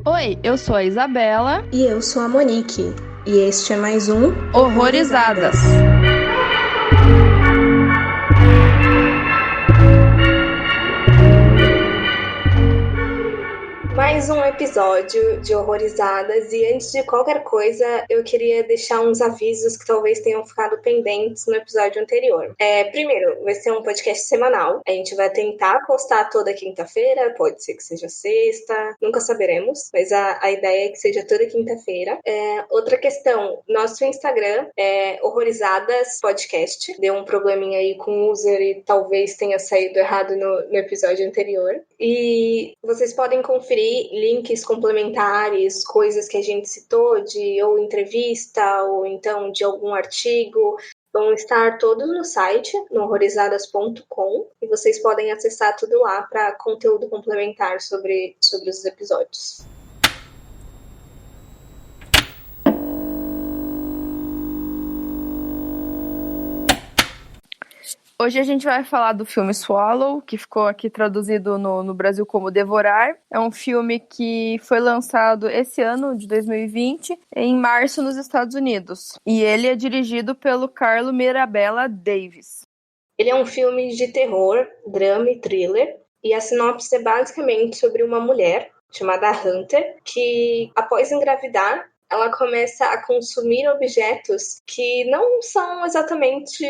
Oi, eu sou a Isabela. E eu sou a Monique. E este é mais um Horrorizadas. Mais um episódio de Horrorizadas, e antes de qualquer coisa, eu queria deixar uns avisos que talvez tenham ficado pendentes no episódio anterior. Primeiro, vai ser um podcast semanal. A gente vai tentar postar toda quinta-feira, pode ser que seja sexta, nunca saberemos, mas a ideia é que seja toda quinta-feira. Outra questão, nosso Instagram é Horrorizadas Podcast. Deu um probleminha aí com o user e talvez tenha saído errado no episódio anterior. E vocês podem conferir links complementares, coisas que a gente citou, ou entrevista, ou então de algum artigo, vão estar todos no site, no horrorizadas.com, e vocês podem acessar tudo lá para conteúdo complementar sobre os episódios. Hoje a gente vai falar do filme Swallow, que ficou aqui traduzido no Brasil como Devorar. É um filme que foi lançado esse ano, de 2020, em março nos Estados Unidos. E ele é dirigido pelo Carlo Mirabella Davis. Ele é um filme de terror, drama e thriller, e a sinopse é basicamente sobre uma mulher chamada Hunter, que após engravidar, ela começa a consumir objetos que não são exatamente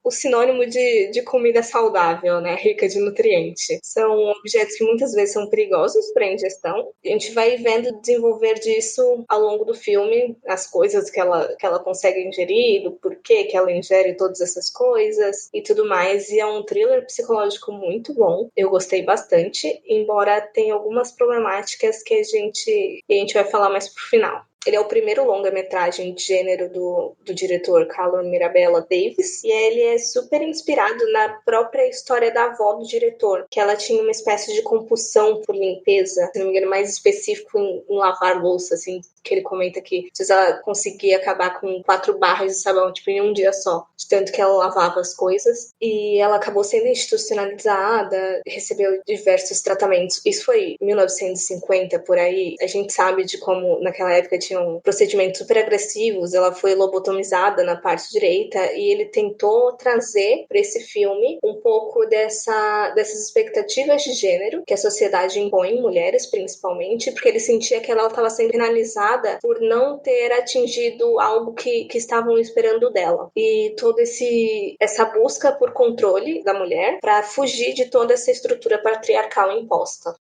o sinônimo de comida saudável, né? Rica de nutriente. São objetos que muitas vezes são perigosos para a ingestão. A gente vai vendo desenvolver disso ao longo do filme, as coisas que ela consegue ingerir, o porquê que ela ingere todas essas coisas e tudo mais. E é um thriller psicológico muito bom. Eu gostei bastante, embora tenha algumas problemáticas que a gente vai falar mais pro final. Ele é o primeiro longa-metragem de gênero do diretor Carlo Mirabella Davis, e ele é super inspirado na própria história da avó do diretor, que ela tinha uma espécie de compulsão por limpeza, se não me engano, mais específico em lavar louça, assim, que ele comenta que às vezes ela conseguia acabar com 4 barras de sabão, tipo, em um dia só, de tanto que ela lavava as coisas, e ela acabou sendo institucionalizada, recebeu diversos tratamentos. Isso foi em 1950, por aí. A gente sabe de como naquela época tinha procedimentos super agressivos, ela foi lobotomizada na parte direita, e ele tentou trazer para esse filme um pouco dessas expectativas de gênero que a sociedade impõe em mulheres, principalmente, porque ele sentia que ela estava sendo penalizada por não ter atingido algo que estavam esperando dela. E toda essa busca por controle da mulher para fugir de toda essa estrutura patriarcal imposta.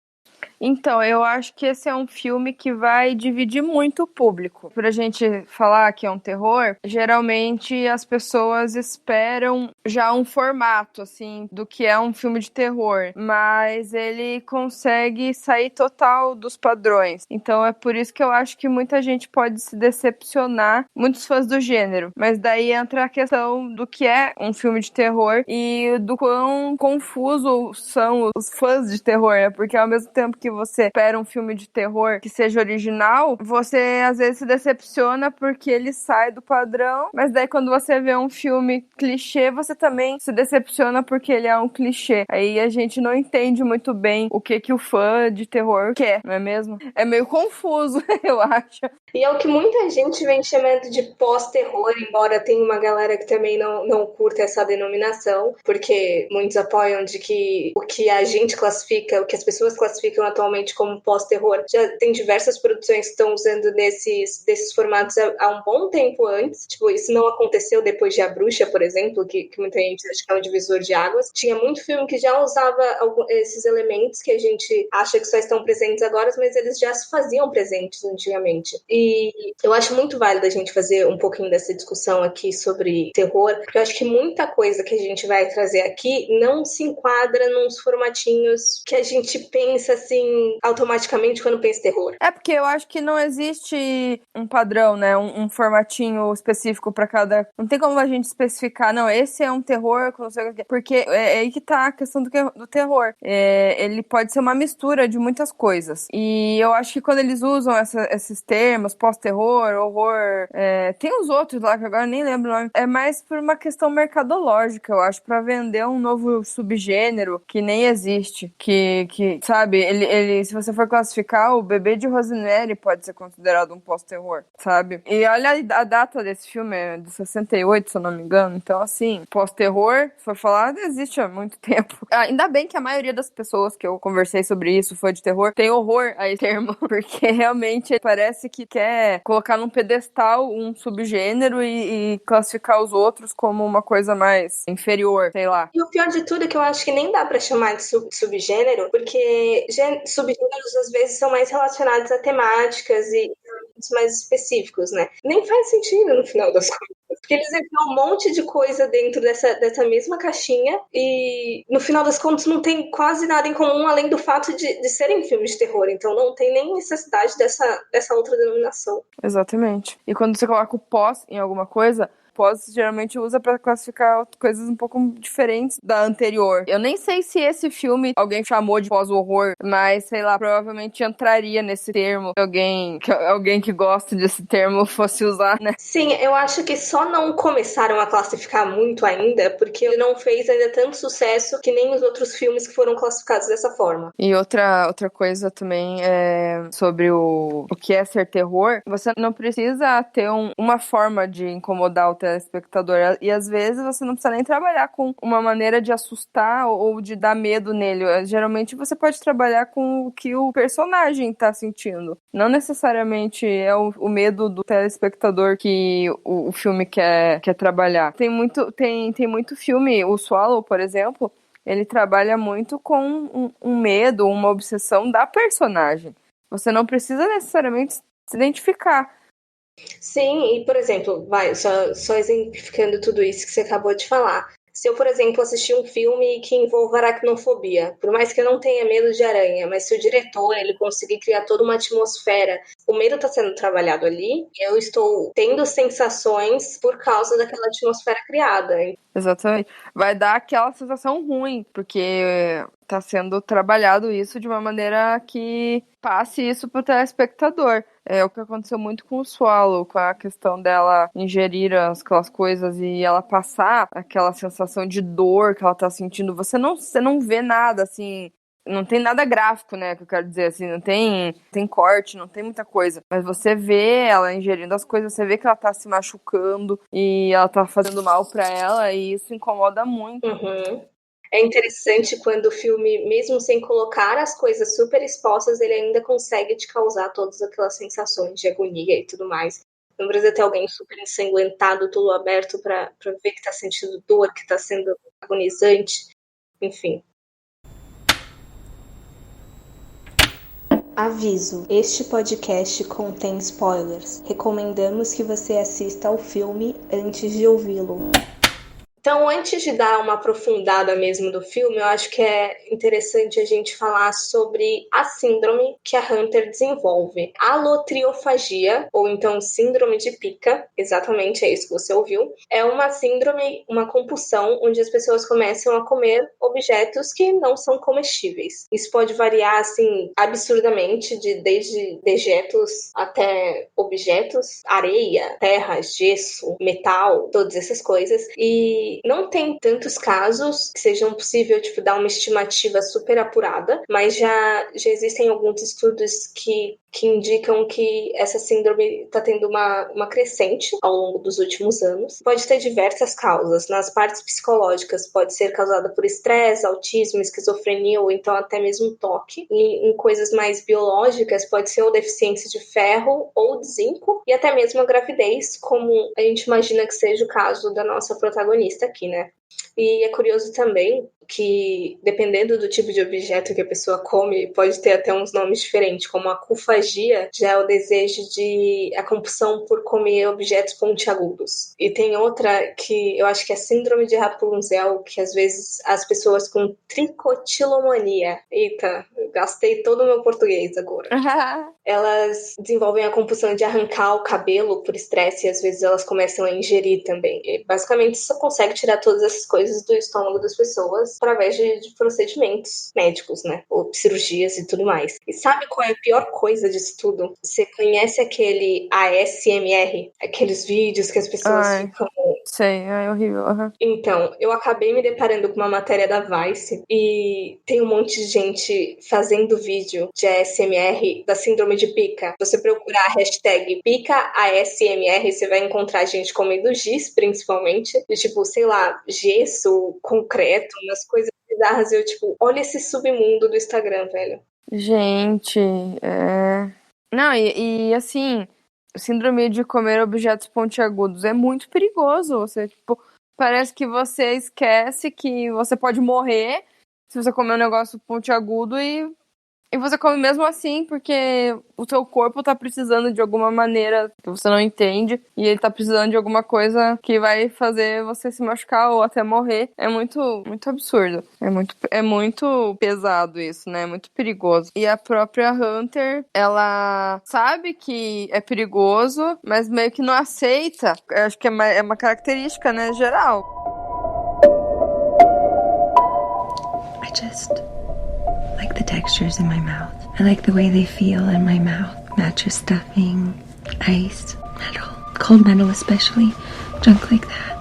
Então, eu acho que esse é um filme que vai dividir muito o público. Pra gente falar que é um terror, geralmente as pessoas esperam já um formato, assim, do que é um filme de terror. Mas ele consegue sair total dos padrões. Então é por isso que eu acho que muita gente pode se decepcionar, muitos fãs do gênero. Mas daí entra a questão do que é um filme de terror e do quão confuso são os fãs de terror, né? Porque ao mesmo tempo que você espera um filme de terror que seja original, você às vezes se decepciona porque ele sai do padrão, mas daí quando você vê um filme clichê, você também se decepciona porque ele é um clichê. Aí a gente não entende muito bem o que o fã de terror quer, não é mesmo? É meio confuso, eu acho. E é o que muita gente vem chamando de pós-terror, embora tenha uma galera que também não curta essa denominação, porque muitos apoiam de que o que a gente classifica, o que as pessoas classificam atualmente como pós-terror, já tem diversas produções que estão usando desses formatos há um bom tempo antes. Tipo, isso não aconteceu depois de A Bruxa, por exemplo, que muita gente acha que é um divisor de águas. Tinha muito filme que já usava esses elementos que a gente acha que só estão presentes agora, mas eles já se faziam presentes antigamente. E eu acho muito válido a gente fazer um pouquinho dessa discussão aqui sobre terror, porque eu acho que muita coisa que a gente vai trazer aqui não se enquadra nos formatinhos que a gente pensa, assim, automaticamente quando pensa em terror. É porque eu acho que não existe um padrão, né? Um formatinho específico pra cada... Não tem como a gente especificar, não, esse é um terror, porque é aí que tá a questão do terror. Ele pode ser uma mistura de muitas coisas. E eu acho que quando eles usam esses termos, pós-terror, horror, tem os outros lá que agora nem lembro o nome, é mais por uma questão mercadológica, eu acho, pra vender um novo subgênero que nem existe, que sabe, se você for classificar, o Bebê de Rosemary pode ser considerado um pós-terror, sabe? E olha a data desse filme, é de 68, se eu não me engano. Então, assim, pós-terror, se for falar, existe há muito tempo. Ainda bem que a maioria das pessoas que eu conversei sobre isso, fã de terror, tem horror a esse termo, porque realmente parece que quer colocar num pedestal um subgênero e classificar os outros como uma coisa mais inferior, sei lá. E o pior de tudo é que eu acho que nem dá pra chamar de subgênero, porque subgêneros às vezes são mais relacionados a temáticas e mais específicos, né? Nem faz sentido no final das contas. Porque eles enfiam um monte de coisa dentro dessa mesma caixinha e no final das contas não tem quase nada em comum além do fato de serem filmes de terror. Então não tem nem necessidade dessa outra denominação. Exatamente. E quando você coloca o pós em alguma coisa, pós geralmente usa pra classificar coisas um pouco diferentes da anterior. Eu nem sei se esse filme alguém chamou de pós-horror, mas sei lá, provavelmente entraria nesse termo. Alguém que gosta desse termo fosse usar, né? Sim, eu acho que só não começaram a classificar muito ainda, porque ele não fez ainda tanto sucesso que nem os outros filmes que foram classificados dessa forma. E outra coisa também é sobre o que é ser terror. Você não precisa ter uma forma de incomodar o telespectador. E às vezes você não precisa nem trabalhar com uma maneira de assustar ou de dar medo nele. Geralmente você pode trabalhar com o que o personagem tá sentindo. Não necessariamente é o medo do telespectador que o filme quer trabalhar. Tem muito filme, o Swallow, por exemplo, ele trabalha muito com um medo, uma obsessão da personagem. Você não precisa necessariamente se identificar. Sim, e por exemplo, só exemplificando tudo isso que você acabou de falar. Se eu, por exemplo, assistir um filme que envolva aracnofobia, por mais que eu não tenha medo de aranha, mas se o diretor ele conseguir criar toda uma atmosfera, o medo está sendo trabalhado ali, eu estou tendo sensações por causa daquela atmosfera criada. Exatamente. Vai dar aquela sensação ruim, porque tá sendo trabalhado isso de uma maneira que passe isso pro telespectador. É o que aconteceu muito com o Swallow, com a questão dela ingerir aquelas coisas e ela passar aquela sensação de dor que ela tá sentindo. Você não vê nada, assim, não tem nada gráfico, né, que eu quero dizer, assim, não tem corte, não tem muita coisa, mas você vê ela ingerindo as coisas, você vê que ela tá se machucando e ela tá fazendo mal pra ela e isso incomoda muito. Uhum. É interessante quando o filme, mesmo sem colocar as coisas super expostas, ele ainda consegue te causar todas aquelas sensações de agonia e tudo mais. Não precisa ter alguém super ensanguentado, tudo aberto pra ver que tá sentindo dor, que tá sendo agonizante. Enfim. Aviso: este podcast contém spoilers. Recomendamos que você assista ao filme antes de ouvi-lo. Então, antes de dar uma aprofundada mesmo do filme, eu acho que é interessante a gente falar sobre a síndrome que a Hunter desenvolve. A alotriofagia, ou então síndrome de Pica, exatamente é isso que você ouviu, é uma síndrome, uma compulsão, onde as pessoas começam a comer objetos que não são comestíveis. Isso pode variar, assim, absurdamente, desde dejetos até objetos, areia, terra, gesso, metal, todas essas coisas. E não tem tantos casos que sejam possível, dar uma estimativa super apurada, mas já existem alguns estudos que indicam que essa síndrome está tendo uma crescente ao longo dos últimos anos. Pode ter diversas causas. Nas partes psicológicas, pode ser causada por estresse, autismo, esquizofrenia ou então até mesmo toque. E em coisas mais biológicas, pode ser ou deficiência de ferro ou de zinco e até mesmo a gravidez, como a gente imagina que seja o caso da nossa protagonista aqui, né? E é curioso também que, dependendo do tipo de objeto que a pessoa come, pode ter até uns nomes diferentes, como a acufagia, já é o desejo a compulsão por comer objetos pontiagudos. E tem outra que eu acho que é a síndrome de Rapunzel, que às vezes as pessoas com tricotilomania, eita, gastei todo o meu português agora. Elas desenvolvem a compulsão de arrancar o cabelo por estresse e às vezes elas começam a ingerir também. E basicamente só consegue tirar todas essas coisas do estômago das pessoas através de procedimentos médicos, né? Ou cirurgias e tudo mais. E sabe qual é a pior coisa disso tudo? Você conhece aquele ASMR? Aqueles vídeos que as pessoas ficam Sei, é horrível. Uhum. Então, eu acabei me deparando com uma matéria da Vice e tem um monte de gente fazendo vídeo de ASMR da síndrome de pica. Se você procurar a hashtag pica ASMR, você vai encontrar gente comendo giz, principalmente. E, tipo, sei lá, gesso, concreto, umas coisas bizarras. E eu, tipo, olha esse submundo do Instagram, velho. Gente, Não, assim, síndrome de comer objetos pontiagudos é muito perigoso. Você, tipo, parece que você esquece que você pode morrer se você comer um negócio pontiagudo e você come mesmo assim, porque o seu corpo tá precisando de alguma maneira que você não entende, e ele tá precisando de alguma coisa que vai fazer você se machucar ou até morrer. É muito, muito absurdo. É muito pesado isso, né? É muito perigoso. E a própria Hunter, ela sabe que é perigoso, mas meio que não aceita. Eu acho que é uma característica, né, geral. I just like the textures in my mouth. I like the way they feel in my mouth. Mattress stuffing, ice, metal, cold metal especially, junk like that.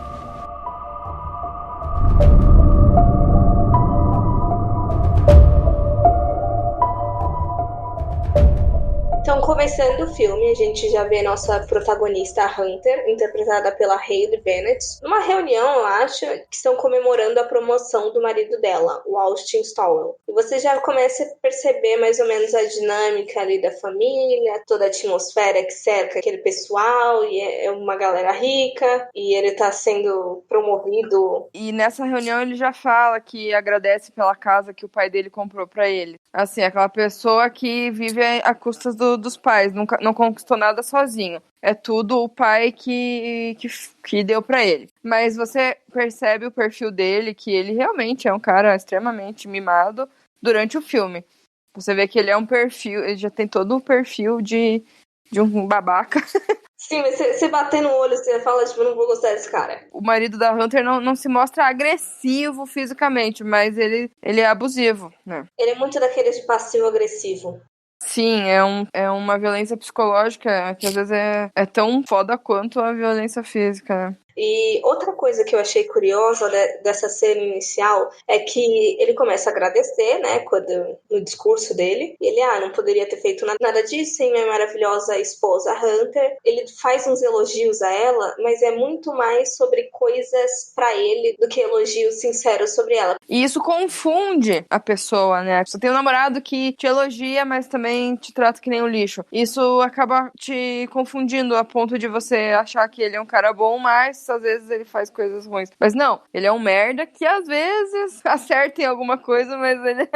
Então, começando o filme, a gente já vê nossa protagonista, a Hunter, interpretada pela Hayley Bennett, numa reunião, eu acho, que estão comemorando a promoção do marido dela, o Austin Stowell. E você já começa a perceber mais ou menos a dinâmica ali da família, toda a atmosfera que cerca aquele pessoal, e é uma galera rica, e ele tá sendo promovido. E nessa reunião ele já fala que agradece pela casa que o pai dele comprou pra ele. Assim, aquela pessoa que vive a custas dos pais, nunca, não conquistou nada sozinho. É tudo o pai que deu pra ele. Mas você percebe o perfil dele, que ele realmente é um cara extremamente mimado durante o filme. Você vê que ele é um perfil, ele já tem todo o perfil de um babaca. Sim, mas você bater no olho, você fala, tipo, eu não vou gostar desse cara. O marido da Hunter não se mostra agressivo fisicamente, mas ele é abusivo, né? Ele é muito daqueles passivo-agressivo. Sim, é uma violência psicológica que às vezes é tão foda quanto a violência física, né? E outra coisa que eu achei curiosa dessa cena inicial é que ele começa a agradecer, né, no discurso dele. Ele, não poderia ter feito nada disso sem minha maravilhosa esposa Hunter. Ele faz uns elogios a ela, mas é muito mais sobre coisas pra ele do que elogios sinceros sobre ela. E isso confunde a pessoa, né? Você tem um namorado que te elogia, mas também te trata que nem um lixo. Isso acaba te confundindo a ponto de você achar que ele é um cara bom, mas às vezes ele faz coisas ruins. Mas não, ele é um merda que às vezes acerta em alguma coisa, mas ele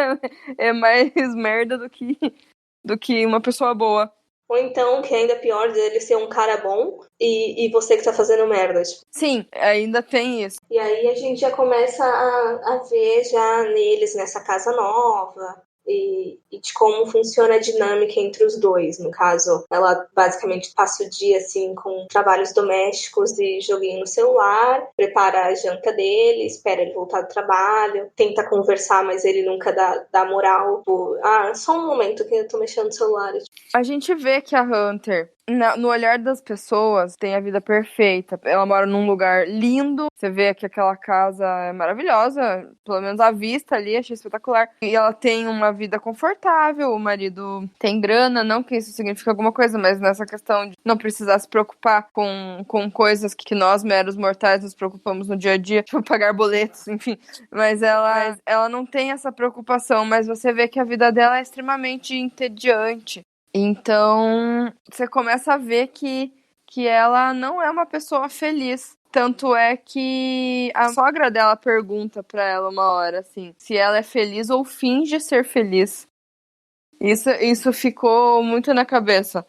é mais merda do que uma pessoa boa. Ou então, que é ainda pior, dele ser um cara bom e você que tá fazendo merda. Tipo. Sim, ainda tem isso. E aí a gente já começa a ver já neles nessa casa nova. E de como funciona a dinâmica entre os dois. No caso, ela basicamente passa o dia assim com trabalhos domésticos e joguinho no celular, prepara a janta dele, espera ele voltar do trabalho, tenta conversar, mas ele nunca dá moral. Só um momento que eu tô mexendo no celular. A gente vê que a Hunter, no olhar das pessoas, tem a vida perfeita. Ela mora num lugar lindo. Você vê que aquela casa é maravilhosa. Pelo menos a vista ali, achei espetacular. E ela tem uma vida confortável. O marido tem grana. Não que isso signifique alguma coisa, mas nessa questão de não precisar se preocupar com coisas que nós, meros mortais, nos preocupamos no dia a dia. Tipo, pagar boletos, enfim. Mas ela não tem essa preocupação. Mas você vê que a vida dela é extremamente entediante. Então, você começa a ver que ela não é uma pessoa feliz. Tanto é que a sogra dela pergunta pra ela uma hora, assim, se ela é feliz ou finge ser feliz. Isso ficou muito na cabeça.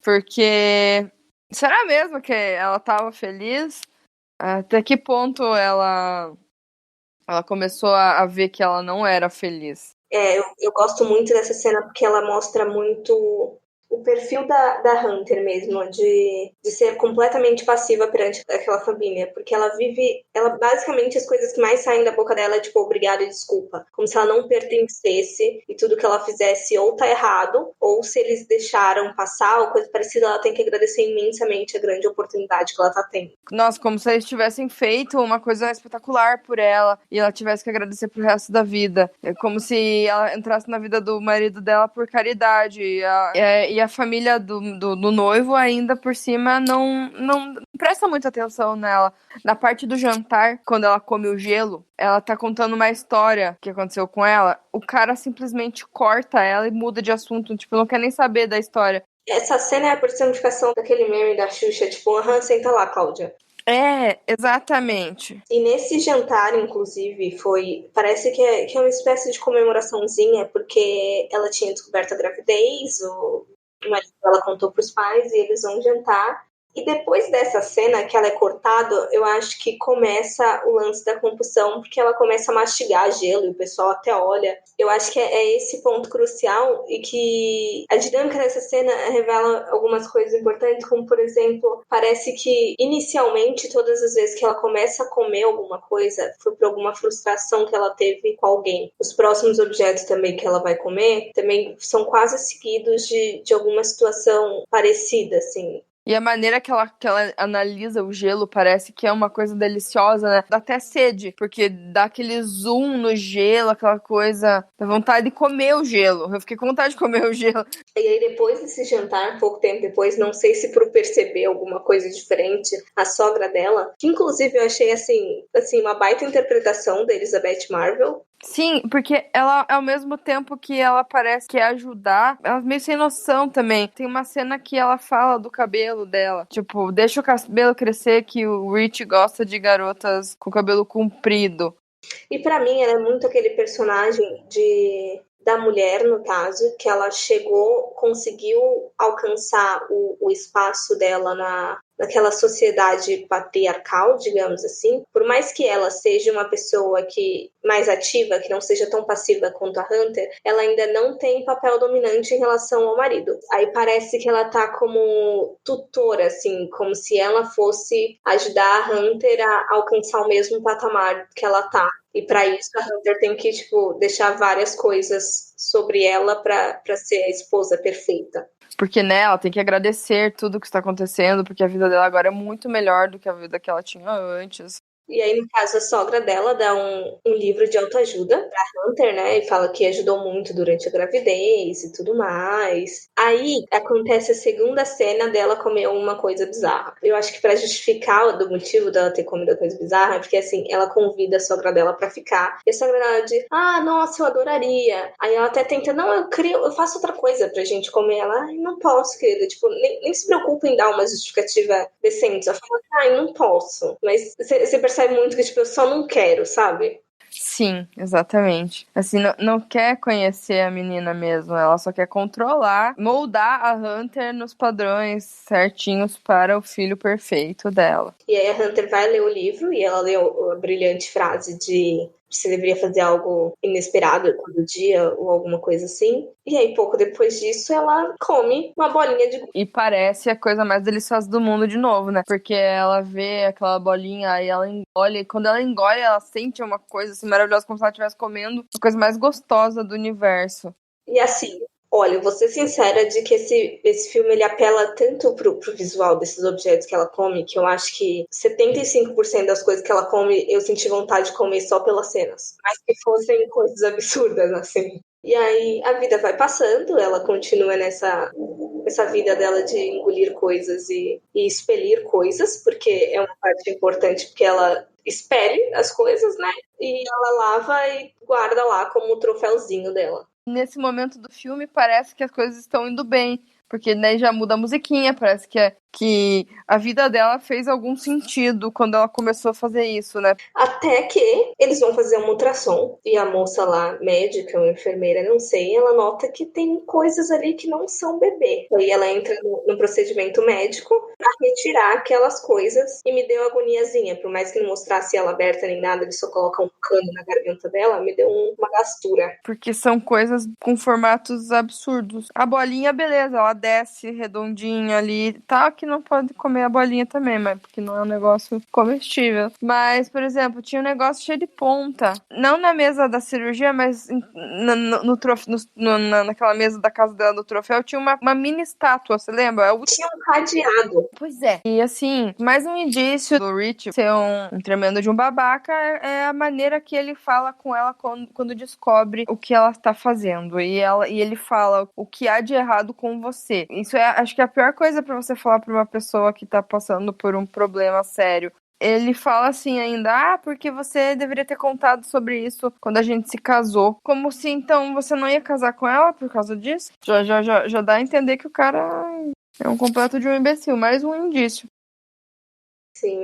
Porque, será mesmo que ela tava feliz? Até que ponto ela começou a ver que ela não era feliz? Eu gosto muito dessa cena porque ela mostra muito o perfil da Hunter mesmo, de ser completamente passiva perante aquela família, porque ela basicamente as coisas que mais saem da boca dela é tipo, obrigada e desculpa, como se ela não pertencesse e tudo que ela fizesse ou tá errado, ou se eles deixaram passar ou coisa parecida, ela tem que agradecer imensamente a grande oportunidade que ela tá tendo. Nossa, como se eles tivessem feito uma coisa espetacular por ela e ela tivesse que agradecer pro resto da vida. É como se ela entrasse na vida do marido dela por caridade. E a família do noivo ainda por cima não presta muita atenção nela. Na parte do jantar, quando ela come o gelo, ela tá contando uma história que aconteceu com ela. O cara simplesmente corta ela e muda de assunto. Tipo, não quer nem saber da história. Essa cena é a personificação daquele meme da Xuxa, tipo, senta lá, Cláudia. É, exatamente. E nesse jantar, inclusive, parece que é uma espécie de comemoraçãozinha, porque ela tinha descoberto a gravidez, o marido dela contou pros pais e eles vão jantar. E depois dessa cena, que ela é cortada, eu acho que começa o lance da compulsão, porque ela começa a mastigar gelo e o pessoal até olha. Eu acho que é esse ponto crucial e que a dinâmica dessa cena revela algumas coisas importantes, como, por exemplo, parece que inicialmente, todas as vezes que ela começa a comer alguma coisa, foi por alguma frustração que ela teve com alguém. Os próximos objetos também que ela vai comer, também são quase seguidos de alguma situação parecida, assim. E a maneira que ela analisa o gelo parece que é uma coisa deliciosa, né? Dá até sede, porque dá aquele zoom no gelo, aquela coisa, dá vontade de comer o gelo. Eu fiquei com vontade de comer o gelo. E aí depois desse jantar, pouco tempo depois, não sei se por perceber alguma coisa diferente, a sogra dela, que inclusive eu achei assim uma baita interpretação da Elizabeth Marvel. Sim, porque ela, ao mesmo tempo que ela parece que é ajudar, ela é meio sem noção também. Tem uma cena que ela fala do cabelo dela. Tipo, deixa o cabelo crescer que o Rich gosta de garotas com cabelo comprido. E pra mim ela é muito aquele personagem da mulher, no caso, que ela conseguiu alcançar o espaço dela naquela sociedade patriarcal, digamos assim. Por mais que ela seja uma pessoa mais ativa, que não seja tão passiva quanto a Hunter, ela ainda não tem papel dominante em relação ao marido. Aí parece que ela tá como tutora, assim, como se ela fosse ajudar a Hunter a alcançar o mesmo patamar que ela tá. E para isso a Hunter tem que, tipo, deixar várias coisas sobre ela para ser a esposa perfeita. Porque, né, ela tem que agradecer tudo que está acontecendo, porque a vida dela agora é muito melhor do que a vida que ela tinha antes. E aí, no caso, a sogra dela dá um livro de autoajuda pra Hunter, né? E fala que ajudou muito durante a gravidez e tudo mais. Aí acontece a segunda cena dela comer uma coisa bizarra. Eu acho que pra justificar do motivo dela ter comido a coisa bizarra, é porque assim, ela convida a sogra dela pra ficar. E a sogra dela diz, nossa, eu adoraria. Aí ela até tenta, não, eu faço outra coisa pra gente comer. Ela, não posso, querida. Tipo, nem se preocupa em dar uma justificativa decente. Ela fala, não posso. Mas você percebe muito que, tipo, eu só não quero, sabe? Sim, exatamente. Assim, não quer conhecer a menina mesmo, ela só quer controlar, moldar a Hunter nos padrões certinhos para o filho perfeito dela. E aí a Hunter vai ler o livro e ela lê a brilhante frase de você deveria fazer algo inesperado todo dia ou alguma coisa assim. E aí, pouco depois disso, ela come uma bolinha de... E parece a coisa mais deliciosa do mundo de novo, né? Porque ela vê aquela bolinha, aí ela engole. E quando ela engole, ela sente uma coisa assim maravilhosa, como se ela estivesse comendo a coisa mais gostosa do universo. E assim, olha, vou ser sincera de que esse filme ele apela tanto pro visual desses objetos que ela come, que eu acho que 75% das coisas que ela come eu senti vontade de comer só pelas cenas. Mas que fossem coisas absurdas, assim. E aí a vida vai passando, ela continua nessa vida dela de engolir coisas e expelir coisas, porque é uma parte importante, porque ela expele as coisas, né? E ela lava e guarda lá como o troféuzinho dela. Nesse momento do filme, parece que as coisas estão indo bem, porque daí já muda a musiquinha, parece que a vida dela fez algum sentido quando ela começou a fazer isso, né? Até que eles vão fazer um ultrassom e a moça lá, médica ou enfermeira, não sei, ela nota que tem coisas ali que não são bebê. Aí ela entra no procedimento médico pra retirar aquelas coisas e me deu agoniazinha. Por mais que não mostrasse ela aberta nem nada, ele só coloca um cano na garganta dela, me deu uma gastura. Porque são coisas com formatos absurdos. A bolinha, beleza, ela desce redondinho ali, tá, que não pode comer a bolinha também, mas porque não é um negócio comestível. Mas, por exemplo, tinha um negócio cheio de ponta. Não na mesa da cirurgia, mas naquela mesa da casa dela do troféu, tinha uma mini estátua, você lembra? Tinha um cadeado. Pois é. E assim, mais um indício do Rich ser um tremendo de um babaca é a maneira que ele fala com ela quando descobre o que ela tá fazendo. E ele fala o que há de errado com você. Isso é, acho que é a pior coisa pra você falar pra uma pessoa que tá passando por um problema sério. Ele fala assim ainda, porque você deveria ter contado sobre isso quando a gente se casou. Como se, então, você não ia casar com ela por causa disso? Já dá a entender que o cara é um completo de um imbecil. Mais um indício. Sim.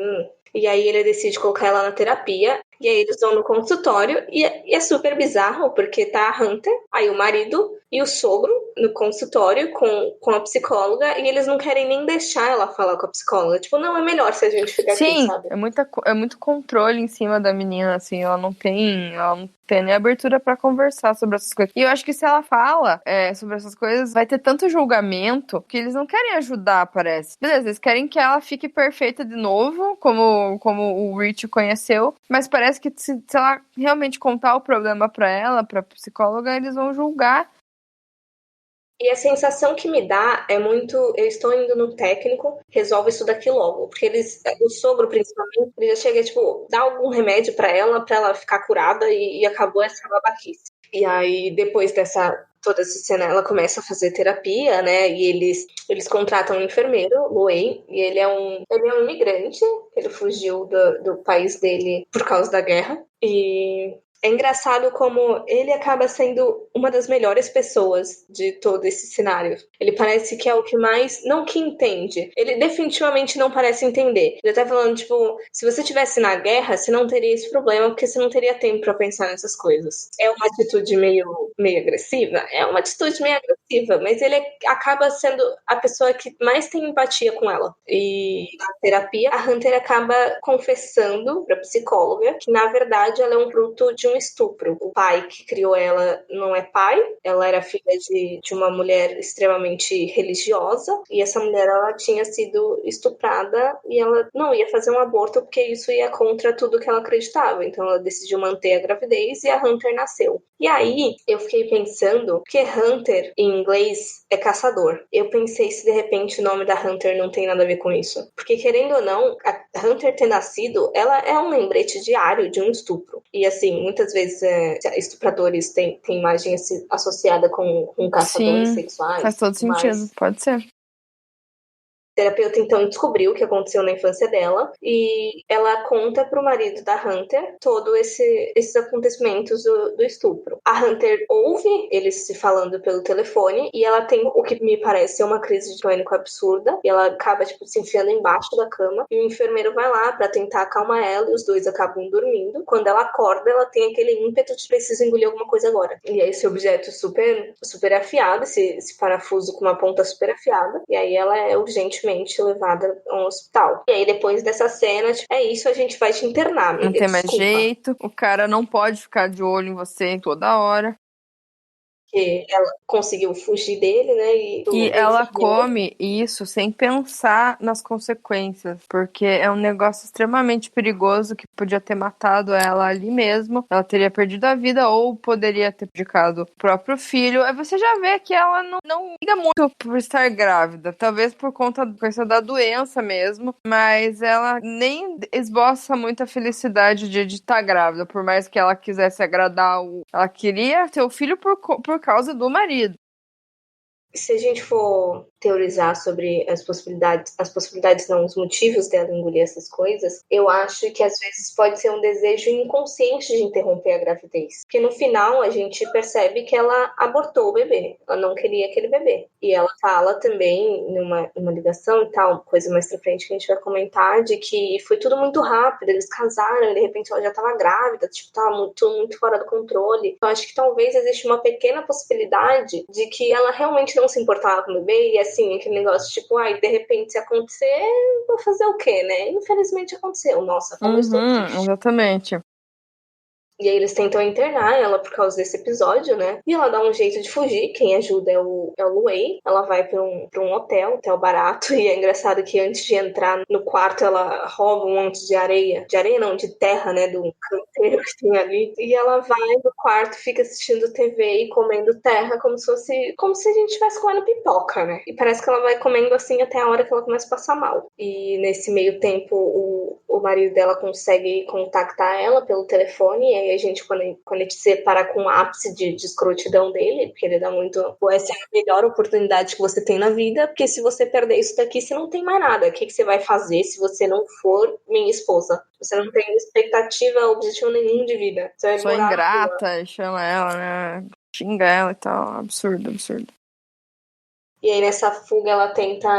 E aí ele decide colocar ela na terapia. E aí eles vão no consultório. E é super bizarro, porque tá a Hunter, aí o marido e o sogro no consultório com a psicóloga. E eles não querem nem deixar ela falar com a psicóloga. Tipo, não, é melhor se a gente ficar aqui, sabe? É muito controle em cima da menina, assim. Ela não tem nem abertura pra conversar sobre essas coisas. E eu acho que se ela fala sobre essas coisas, vai ter tanto julgamento que eles não querem ajudar, parece. Beleza, eles querem que ela fique perfeita de novo, como o Rich conheceu, mas parece que se ela realmente contar o problema pra ela, pra psicóloga, eles vão julgar. E a sensação que me dá é muito, eu estou indo no técnico, resolve isso daqui logo. Porque o sogro principalmente, ele já chega, tipo, dá algum remédio pra ela ficar curada e acabou essa babaquice. E aí, depois toda essa cena, ela começa a fazer terapia, né? E eles contratam um enfermeiro, Wayne, e ele é um imigrante, ele fugiu do país dele por causa da guerra. E é engraçado como ele acaba sendo uma das melhores pessoas de todo esse cenário. Ele parece que é o que mais, não que entende, ele definitivamente não parece entender. Ele tá falando, tipo, se você estivesse na guerra, você não teria esse problema, porque você não teria tempo pra pensar nessas coisas. É uma atitude meio agressiva? É uma atitude meio agressiva, mas ele acaba sendo a pessoa que mais tem empatia com ela. E na terapia, a Hunter acaba confessando pra psicóloga que, na verdade, ela é um fruto de um estupro. O pai que criou ela não é pai, ela era filha de uma mulher extremamente religiosa, e essa mulher, ela tinha sido estuprada e ela não ia fazer um aborto porque isso ia contra tudo que ela acreditava. Então ela decidiu manter a gravidez e a Hunter nasceu. E aí eu fiquei pensando que Hunter em inglês é caçador. Eu pensei se de repente o nome da Hunter não tem nada a ver com isso. Porque querendo ou não, a Hunter ter nascido, ela é um lembrete diário de um estupro. E assim, muitas vezes estupradores têm imagem associada com caçadores sexuais. Faz todo sentido, pode ser. A terapeuta então descobriu o que aconteceu na infância dela e ela conta pro marido da Hunter todos esses acontecimentos do estupro. A Hunter ouve eles se falando pelo telefone e ela tem o que me parece ser uma crise de pânico absurda e ela acaba tipo se enfiando embaixo da cama e o enfermeiro vai lá pra tentar acalmar ela e os dois acabam dormindo. Quando ela acorda, ela tem aquele ímpeto de preciso engolir alguma coisa agora. E é esse objeto super, super afiado, esse parafuso com uma ponta super afiada, e aí ela é urgentemente levada a um hospital. E aí, depois dessa cena, tipo, é isso, a gente vai te internar, amiga. Não tem mais Desculpa. jeito, o cara não pode ficar de olho em você toda hora. Que ela conseguiu fugir dele, né? E ela come isso sem pensar nas consequências, porque é um negócio extremamente perigoso que podia ter matado ela ali mesmo. Ela teria perdido a vida ou poderia ter prejudicado o próprio filho. Aí você já vê que ela não liga muito por estar grávida, talvez por conta da doença mesmo, mas ela nem esboça muita felicidade de estar grávida, por mais que ela quisesse agradar ela queria ter o filho por causa do marido. Se a gente for teorizar sobre as possibilidades não, os motivos dela engolir essas coisas, eu acho que às vezes pode ser um desejo inconsciente de interromper a gravidez. Porque no final a gente percebe que ela abortou o bebê, ela não queria aquele bebê. E ela fala também numa ligação e tal, coisa mais pra frente que a gente vai comentar, de que foi tudo muito rápido, eles casaram, e de repente ela já tava grávida, tipo, tava muito fora do controle. Então acho que talvez existe uma pequena possibilidade de que ela realmente não se importava com o bebê, e assim, aquele negócio tipo, de repente se acontecer, vou fazer o quê, né? Infelizmente aconteceu. Nossa, como eu estou triste. Exatamente. E aí eles tentam internar ela por causa desse episódio, né? E ela dá um jeito de fugir. Quem ajuda é o Luei. Ela vai pra um hotel barato. E é engraçado que antes de entrar no quarto, ela rouba um monte de areia. De areia não, de terra, né? Do canteiro que tem ali. E ela vai no quarto, fica assistindo TV e comendo terra como se a gente estivesse comendo pipoca, né? E parece que ela vai comendo assim até a hora que ela começa a passar mal. E nesse meio tempo, o marido dela consegue contactar ela pelo telefone. E aí a gente, quando a gente se depara com o ápice de escrotidão dele, porque ele dá muito. Essa é a melhor oportunidade que você tem na vida, porque se você perder isso daqui, você não tem mais nada. O que você vai fazer se você não for minha esposa? Você não tem expectativa, objetivo nenhum de vida. Você vai Sou morar ingrata, chama ela, né? Xinga ela e tal. Absurdo, absurdo. E aí, nessa fuga, ela tenta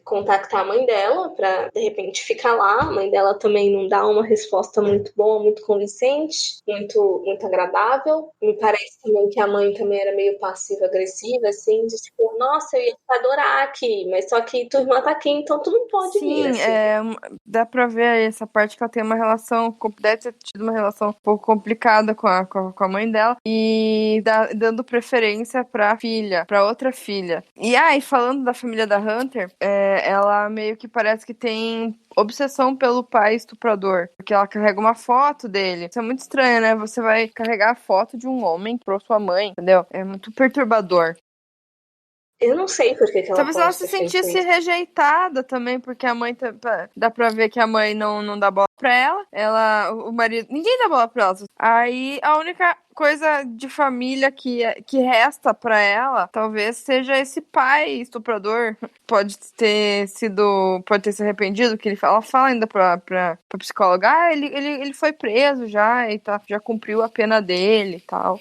contactar a mãe dela pra, de repente, ficar lá. A mãe dela também não dá uma resposta muito boa, muito convincente, muito agradável. Me parece também que a mãe também era meio passiva-agressiva, assim, de tipo, nossa, eu ia te adorar aqui, mas só que tua irmã tá aqui, então tu não pode vir, assim. Dá pra ver aí essa parte que ela tem uma relação, deve ter tido uma relação um pouco complicada com a mãe dela, e dando preferência pra outra filha. E falando da família da Hunter, ela meio que parece que tem obsessão pelo pai estuprador, porque ela carrega uma foto dele. Isso é muito estranho, né? Você vai carregar a foto de um homem pra sua mãe, entendeu? É muito perturbador. Eu não sei por que ela Talvez pode ela se ter feito sentisse isso. rejeitada também, porque a mãe dá pra ver que a mãe não dá bola pra ela, o marido, ninguém dá bola pra ela. Aí a única coisa de família que resta pra ela, talvez seja esse pai estuprador. Pode ter se arrependido, que ela fala ainda pra psicóloga, ele foi preso já e tá, já cumpriu a pena dele e tal.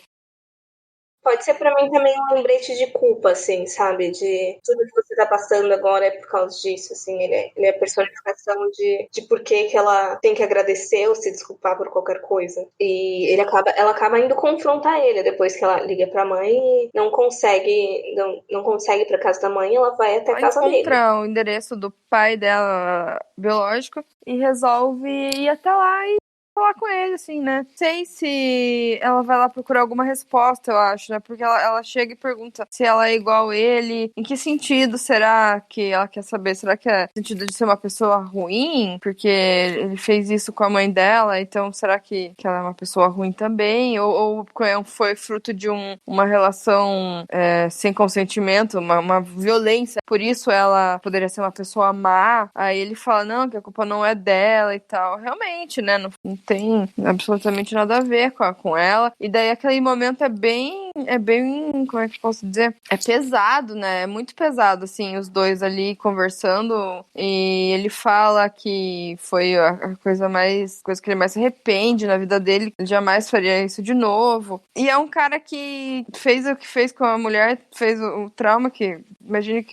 Pode ser pra mim também um lembrete de culpa, assim, sabe? De tudo que você tá passando agora é por causa disso, assim. Ele é a personificação de por que ela tem que agradecer ou se desculpar por qualquer coisa. E ela acaba indo confrontar ele depois que ela liga pra mãe e não consegue ir pra casa da mãe, ela vai até a Ela casa dele. encontra o endereço do pai dela biológico e resolve ir até lá e falar com ele, assim, né? Não sei se ela vai lá procurar alguma resposta, eu acho, né? Porque ela chega e pergunta se ela é igual ele. Em que sentido será que ela quer saber? Será que é no sentido de ser uma pessoa ruim? Porque ele fez isso com a mãe dela, então será que ela é uma pessoa ruim também? Ou foi fruto de uma relação sem consentimento, uma violência? Por isso ela poderia ser uma pessoa má? Aí ele fala, não, que a culpa não é dela e tal. Realmente, né? Não tem absolutamente nada a ver com ela. E daí aquele momento é bem, como é que eu posso dizer? É pesado, né? É muito pesado, assim, os dois ali conversando. E ele fala que foi a coisa que ele mais se arrepende na vida dele. Ele jamais faria isso de novo. E é um cara que fez o que fez com a mulher, fez o trauma que... Imagina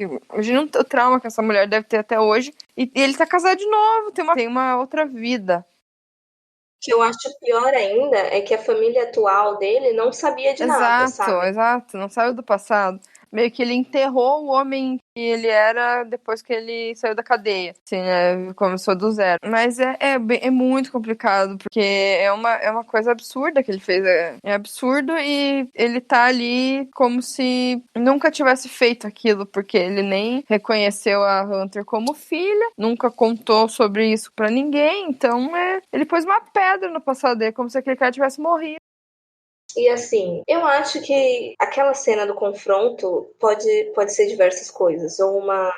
o trauma que essa mulher deve ter até hoje. E ele tá casado de novo, tem uma outra vida. O que eu acho pior ainda é que a família atual dele não sabia de nada, sabe? Exato, não saiu do passado. Meio que ele enterrou o homem que ele era depois que ele saiu da cadeia. Assim, né? Começou do zero. Mas é muito complicado, porque é uma coisa absurda que ele fez. É absurdo e ele tá ali como se nunca tivesse feito aquilo, porque ele nem reconheceu a Hunter como filha, nunca contou sobre isso pra ninguém. Então, ele pôs uma pedra no passado dele, como se aquele cara tivesse morrido. E assim, eu acho que aquela cena do confronto pode ser diversas coisas.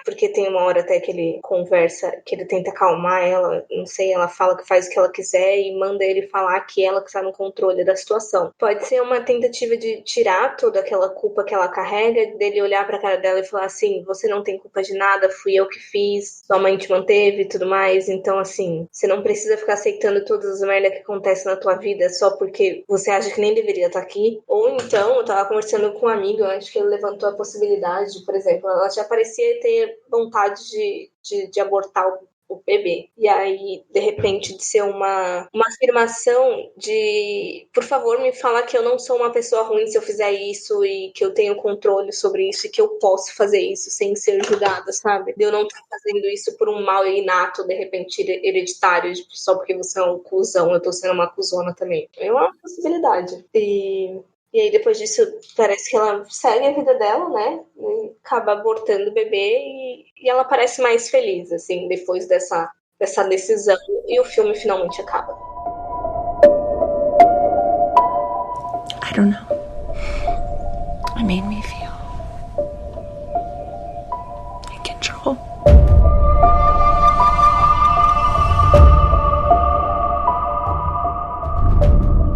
Porque tem uma hora até que ele conversa, que ele tenta acalmar ela, não sei, ela fala que faz o que ela quiser e manda ele falar que ela que está no controle da situação. Pode ser uma tentativa de tirar toda aquela culpa que ela carrega, dele olhar pra cara dela e falar assim, você não tem culpa de nada, fui eu que fiz, sua mãe te manteve e tudo mais. Então, assim, você não precisa ficar aceitando todas as merdas que acontecem na tua vida só porque você acha que nem deveria estar aqui. Ou então, eu tava conversando com um amigo, eu acho que ele levantou a possibilidade, por exemplo, ela já parecia ter vontade de abortar o bebê. E aí, de repente, de ser uma afirmação de, por favor, me fala que eu não sou uma pessoa ruim se eu fizer isso e que eu tenho controle sobre isso e que eu posso fazer isso sem ser julgada, sabe? De eu não estar fazendo isso por um mal inato, de repente, hereditário, tipo, só porque você é um cuzão, eu tô sendo uma cuzona também. É uma possibilidade. E aí, depois disso, parece que ela segue a vida dela, né? E acaba abortando o bebê e ela parece mais feliz, assim, depois dessa decisão. E o filme finalmente acaba. I don't know. It made me feel in control.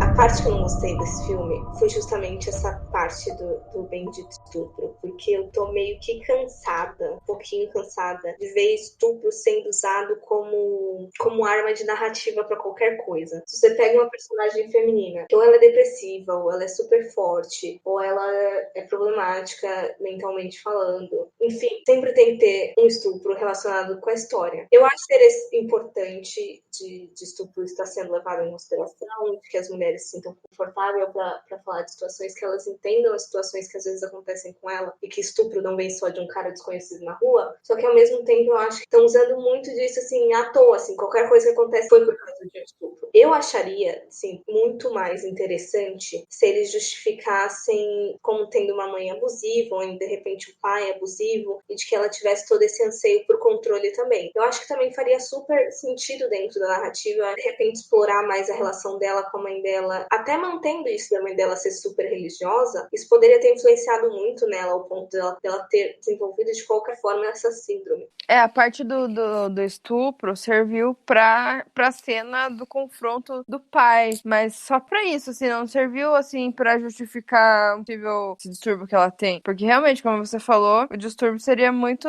A parte que eu não gostei desse filme foi justamente essa parte do bendito estupro, porque eu tô meio que cansada, um pouquinho cansada, de ver estupro sendo usado como arma de narrativa pra qualquer coisa. Se você pega uma personagem feminina, que ou ela é depressiva, ou ela é super forte, ou ela é problemática mentalmente falando, enfim, sempre tem que ter um estupro relacionado com a história. Eu acho que é importante de estupro estar sendo levado em consideração, de que as mulheres se sintam confortáveis para falar de situações, que elas entendam as situações que às vezes acontecem com ela e que estupro não vem só de um cara desconhecido na rua. Só que ao mesmo tempo eu acho que estão usando muito disso assim à toa, assim, qualquer coisa que acontece foi por causa de um estupro. Eu acharia, assim, muito mais interessante se eles justificassem como tendo uma mãe abusiva ou de repente o pai abusivo e de que ela tivesse todo esse anseio por controle também. Eu acho que também faria super sentido dentro da narrativa, de repente explorar mais a relação dela com a mãe dela, até mantendo isso da mãe dela ser super religiosa. Isso poderia ter influenciado muito nela, ao ponto dela ter desenvolvido de qualquer forma essa síndrome. A parte do estupro serviu pra cena do confronto do pai, mas só pra isso, assim, não serviu, assim, pra justificar o possível distúrbio que ela tem. Porque realmente, como você falou, o distúrbio seria muito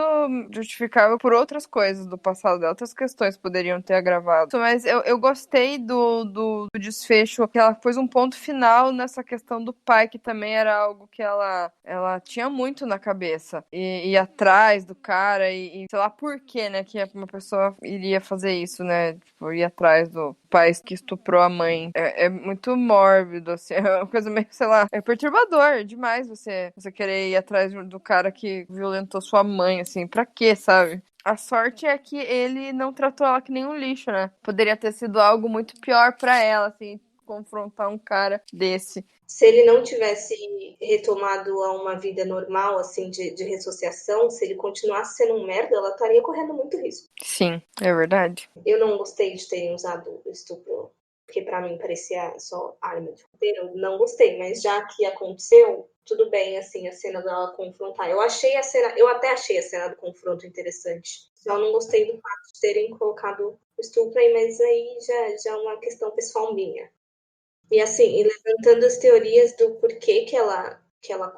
justificável por outras coisas do passado dela, outras questões poderiam ter agravado. Mas eu gostei do desfecho, que ela pôs um ponto final nessa questão do pai, que também era algo que ela tinha muito na cabeça. E ir atrás do cara e sei lá por que, né, que uma pessoa iria fazer isso, né? Tipo, ir atrás do pai que estuprou a mãe. É muito mórbido, assim, é uma coisa meio, sei lá, é perturbador demais você querer ir atrás do cara que violentou sua mãe, assim, pra quê, sabe? A sorte é que ele não tratou ela que nem um lixo, né? Poderia ter sido algo muito pior pra ela, assim, confrontar um cara desse. Se ele não tivesse retomado a uma vida normal, assim, de ressociação, se ele continuasse sendo um merda, ela estaria correndo muito risco. Sim, é verdade. Eu não gostei de terem usado o estupro, porque pra mim parecia só arma de roteiro. Eu não gostei, mas já que aconteceu, tudo bem, assim, a cena dela confrontar. Eu até achei a cena do confronto interessante. Só não gostei do fato de terem colocado o estupro aí, mas aí já é uma questão pessoal minha. E assim, levantando as teorias do porquê que ela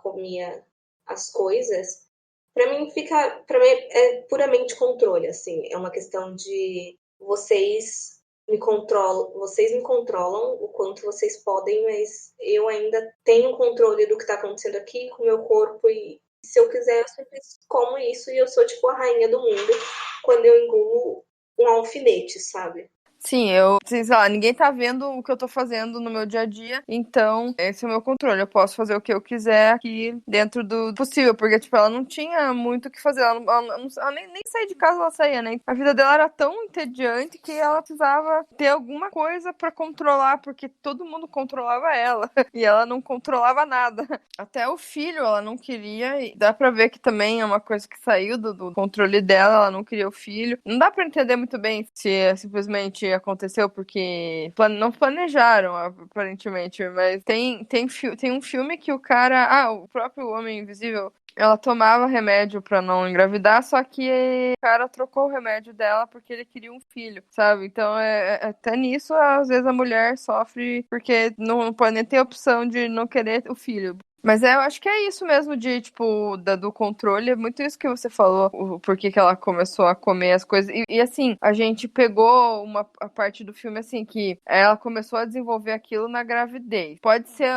comia as coisas, para mim é puramente controle, assim, é uma questão de vocês me controlam o quanto vocês podem, mas eu ainda tenho controle do que tá acontecendo aqui com o meu corpo e se eu quiser eu sempre como isso e eu sou tipo a rainha do mundo quando eu engulo um alfinete, sabe? Sim, sei lá, ninguém tá vendo o que eu tô fazendo no meu dia a dia, então esse é o meu controle. Eu posso fazer o que eu quiser aqui dentro do possível, porque, tipo, ela não tinha muito o que fazer. Ela nem sair de casa ela saía, né? A vida dela era tão entediante que ela precisava ter alguma coisa pra controlar, porque todo mundo controlava ela e ela não controlava nada. Até o filho ela não queria, e dá pra ver que também é uma coisa que saiu do controle dela, ela não queria o filho. Não dá pra entender muito bem se simplesmente aconteceu porque não planejaram, aparentemente, mas tem um filme que o cara, o próprio Homem Invisível, ela tomava remédio pra não engravidar, só que o cara trocou o remédio dela porque ele queria um filho, sabe? Então, até nisso, às vezes a mulher sofre porque não pode nem ter opção de não querer o filho. Mas eu acho que é isso mesmo de, tipo, do controle. É muito isso que você falou, o porquê que ela começou a comer as coisas. E assim, a gente pegou a parte do filme, assim, que ela começou a desenvolver aquilo na gravidez. Pode ser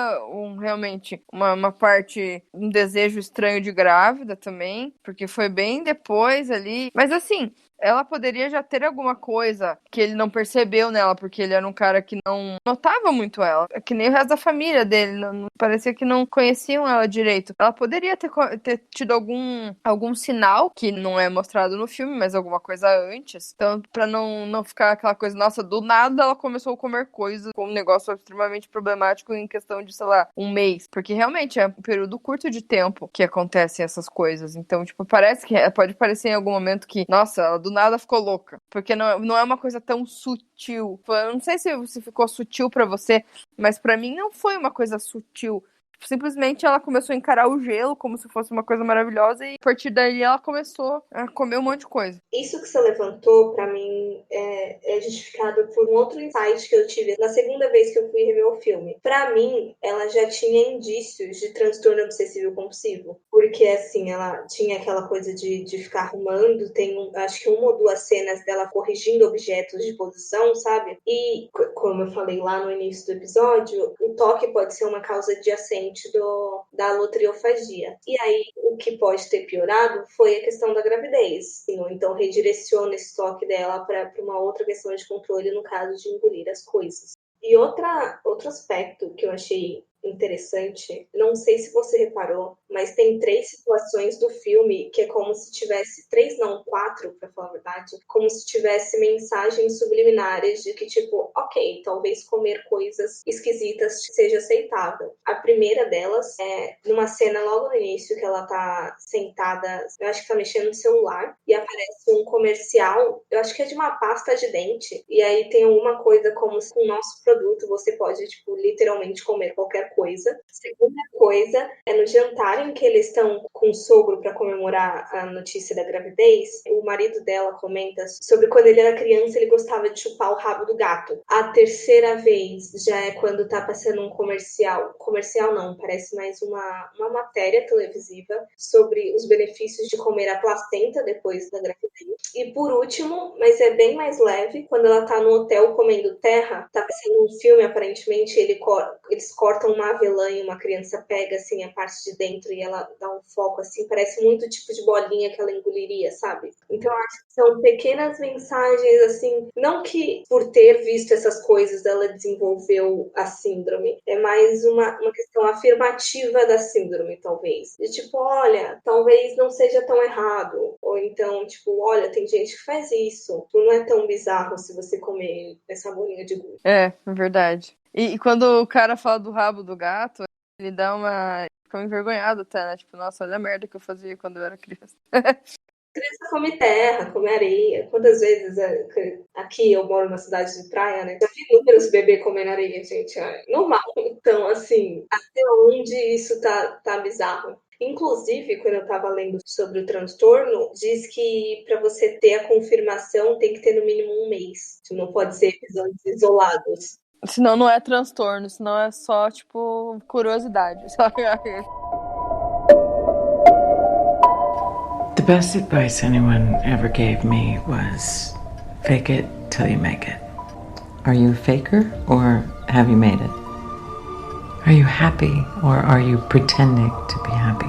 realmente uma parte, um desejo estranho de grávida também, porque foi bem depois ali. Mas assim, ela poderia já ter alguma coisa que ele não percebeu nela, porque ele era um cara que não notava muito ela. Que nem o resto da família dele, parecia que não conheciam ela direito. Ela poderia ter tido algum sinal, que não é mostrado no filme, mas alguma coisa antes. Então, pra não ficar aquela coisa, nossa, do nada ela começou a comer coisas com um negócio extremamente problemático em questão de, sei lá, um mês. Porque realmente é um período curto de tempo que acontecem essas coisas. Então, tipo, parece que pode parecer em algum momento que, nossa, ela do nada ficou louca. Porque não é uma coisa tão sutil. Eu não sei se ficou sutil pra você, mas pra mim não foi uma coisa sutil. Simplesmente ela começou a encarar o gelo como se fosse uma coisa maravilhosa e a partir daí ela começou a comer um monte de coisa. Isso que você levantou, pra mim, é justificado por um outro insight que eu tive na segunda vez que eu fui rever o filme. Pra mim, ela já tinha indícios de transtorno obsessivo compulsivo. Porque, assim, ela tinha aquela coisa de ficar arrumando, acho que uma ou duas cenas dela corrigindo objetos de posição, sabe? E, como eu falei lá no início do episódio, o toque pode ser uma causa adjacente da lotriofagia. E aí, o que pode ter piorado foi a questão da gravidez. Então, redireciona esse toque dela para uma outra questão de controle, no caso de engolir as coisas. E outro aspecto que eu achei interessante, não sei se você reparou, mas tem 3 situações do filme que é como se tivesse, 3 não, 4, pra falar a verdade, como se tivesse mensagens subliminares de que, tipo, ok, talvez comer coisas esquisitas seja aceitável. A primeira delas é numa cena logo no início que ela tá sentada, eu acho que tá mexendo no celular, e aparece um comercial, eu acho que é de uma pasta de dente, e aí tem alguma coisa como se com o nosso produto você pode, tipo, literalmente comer qualquer coisa. Segunda coisa é no jantar em que eles estão com o sogro para comemorar a notícia da gravidez, o marido dela comenta sobre quando ele era criança ele gostava de chupar o rabo do gato. A terceira vez já é quando tá passando um comercial não, parece mais uma matéria televisiva sobre os benefícios de comer a placenta depois da gravidez. E por último, mas é bem mais leve, quando ela tá no hotel comendo terra, tá passando um filme aparentemente, eles cortam uma avelã e uma criança pega assim a parte de dentro e ela dá um foco assim, parece muito o tipo de bolinha que ela engoliria, sabe? Então acho que são pequenas mensagens assim, não que por ter visto essas coisas ela desenvolveu a síndrome, é mais uma questão afirmativa da síndrome, talvez. De tipo, olha, talvez não seja tão errado, ou então, tipo, olha, tem gente que faz isso, não é tão bizarro se você comer essa bolinha de gude. É verdade. E quando o cara fala do rabo do gato, ele dá uma... fica envergonhado até, né? Tipo, nossa, olha a merda que eu fazia quando eu era criança. Criança come terra, come areia. Quantas vezes aqui eu moro na cidade de praia, né? Já vi inúmeros bebês comendo areia, gente. É normal. Então, assim, até onde isso tá bizarro? Inclusive, quando eu estava lendo sobre o transtorno, diz que para você ter a confirmação tem que ter no mínimo um mês. Não pode ser episódios isolados. Senão não é transtorno, senão é só, tipo, curiosidade. The best advice anyone ever gave me was fake it till you make it. Are you a faker or have you made it? Are you happy or are you pretending to be happy?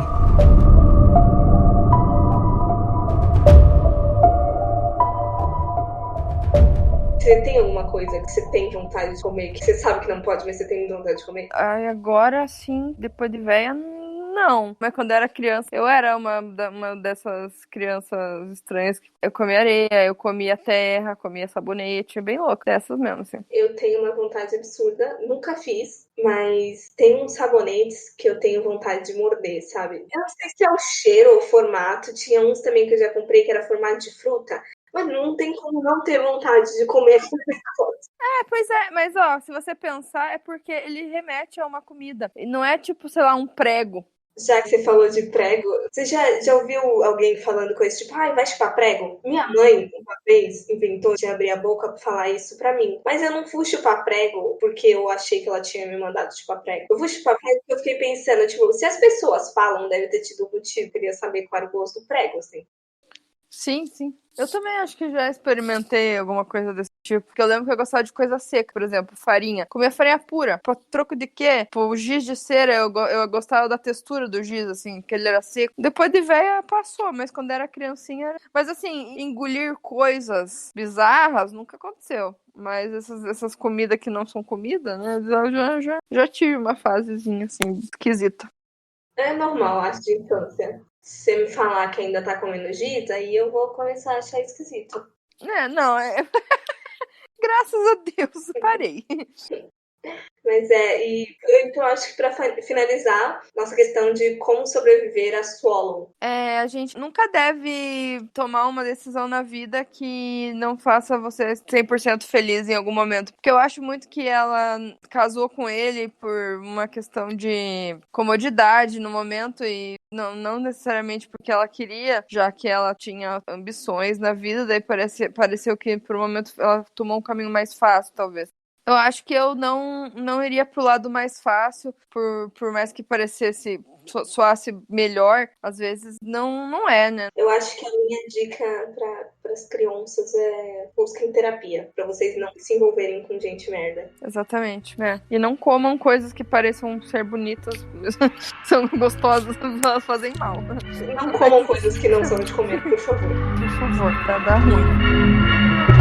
Você tem alguma coisa que você tem vontade de comer, que você sabe que não pode, mas você tem vontade de comer? Ai, agora sim, depois de velha, não. Mas quando eu era criança, eu era uma dessas crianças estranhas que eu comia areia, eu comia terra, comia sabonete, bem louco, dessas mesmo, assim. Eu tenho uma vontade absurda, nunca fiz, mas tem uns sabonetes que eu tenho vontade de morder, sabe? Eu não sei se é o cheiro ou o formato, tinha uns também que eu já comprei que era formato de fruta, mas não tem como não ter vontade de comer essa coisa. Pois é, mas ó, se você pensar, é porque ele remete a uma comida. E não é tipo, sei lá, um prego. Já que você falou de prego, você já ouviu alguém falando coisa tipo, ai, vai chupar prego? Minha mãe, uma vez, inventou de abrir a boca pra falar isso pra mim. Mas eu não fui chupar prego porque eu achei que ela tinha me mandado chupar prego. Eu fui chupar prego porque eu fiquei pensando, tipo, se as pessoas falam, deve ter tido um motivo, queria saber qual era o gosto do prego, assim. Sim, sim. Eu também acho que já experimentei alguma coisa desse tipo, porque eu lembro que eu gostava de coisa seca, por exemplo, farinha. Comia farinha pura. Por troco de quê? Por giz de cera, eu gostava da textura do giz, assim, que ele era seco. Depois de velha, passou, mas quando era criancinha... Mas, assim, engolir coisas bizarras nunca aconteceu. Mas essas comidas que não são comida, né, eu já tive uma fasezinha, assim, esquisita. É normal, acho, de infância. Se você me falar que ainda tá comendo giz, aí eu vou começar a achar esquisito. Não, Graças a Deus, parei. Mas e então acho que para finalizar, nossa questão de como sobreviver a solo. A gente nunca deve tomar uma decisão na vida que não faça você 100% feliz em algum momento. Porque eu acho muito que ela casou com ele por uma questão de comodidade no momento e não necessariamente porque ela queria, já que ela tinha ambições na vida, daí pareceu que por um momento ela tomou um caminho mais fácil, talvez. Eu acho que eu não iria pro lado mais fácil, por mais que parecesse, soasse melhor, às vezes não é, né? Eu acho que a minha dica para as crianças é busquem terapia, para vocês não se envolverem com gente merda. Exatamente, né? E não comam coisas que pareçam ser bonitas, são gostosas, elas fazem mal. Não comam coisas que não são de comer, por favor. Por favor, pra dar ruim.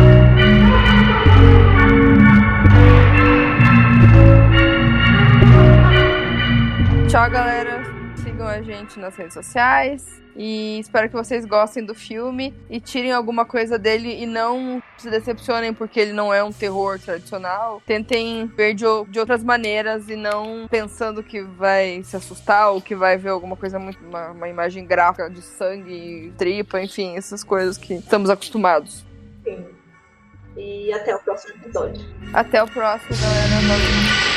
Tchau, galera. Sigam a gente nas redes sociais. E espero que vocês gostem do filme e tirem alguma coisa dele e não se decepcionem porque ele não é um terror tradicional. Tentem ver de outras maneiras e não pensando que vai se assustar ou que vai ver alguma coisa muito... Uma imagem gráfica de sangue, tripa, enfim, essas coisas que estamos acostumados. Sim. E até o próximo episódio. Até o próximo, galera. Valeu.